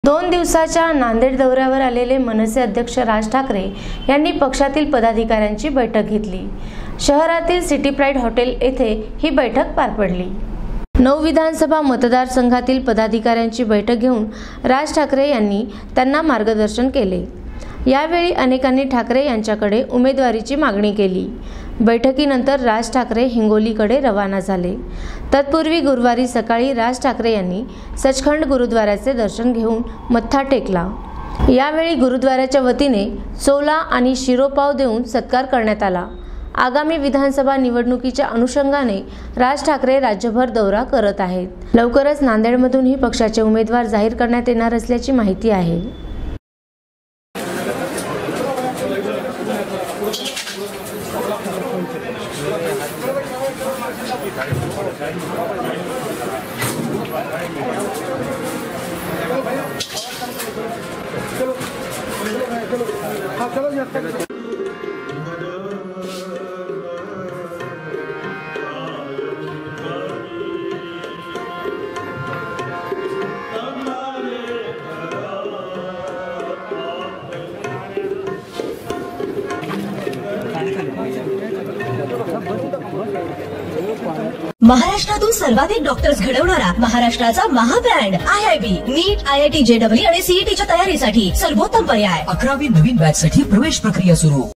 2 दिवसाच्या नांदेड दौऱ्यावर आलेले मनसे अध्यक्ष राज ठाकरे यांनी पक्षातील पदाधिकाऱ्यांची बैठक घेतली। शहरातील सिटी प्राइड हॉटेल येथे ही बैठक पार पडली। 9 विधानसभा मतदारसंघातील पदाधिकाऱ्यांची बैठक घेऊन राज ठाकरे यांनी त्यांना मार्गदर्शन केले। यावेळी अनेकांनी ठाकरे यांच्याकडे उमेदवारीची मागणी केली। बैठकीनंतर राज ठाकरे हिंगोलीकडे रवाना झाले। तत्पूर्वी गुरुवारी सकाळी राज ठाकरे यांनी सचखंड गुरुद्वाराचे दर्शन घेऊन मत्था टेकला। यावेळी गुरुद्वाराच्या वतीने सोला आणि शिरोपाव देऊन सत्कार करण्यात आला। आगामी विधानसभा निवडणुकीच्या अनुषंगाने राज ठाकरे राज्यभर दौरा करत आहेत। लवकरच नांदेडमधूनही पक्षाचे उमेदवार जाहीर करण्यात येणार असल्याची माहिती आहे। महाराष्ट्रातून सर्वाधिक डॉक्टर्स घडवणारा महाराष्ट्राचा महाब्रँड IIB नीट, IIT JEE आणि CETच्या तयारीसाठी सर्वोत्तम पर्याय। 11वी नवीन बॅच साठी प्रवेश प्रक्रिया सुरू।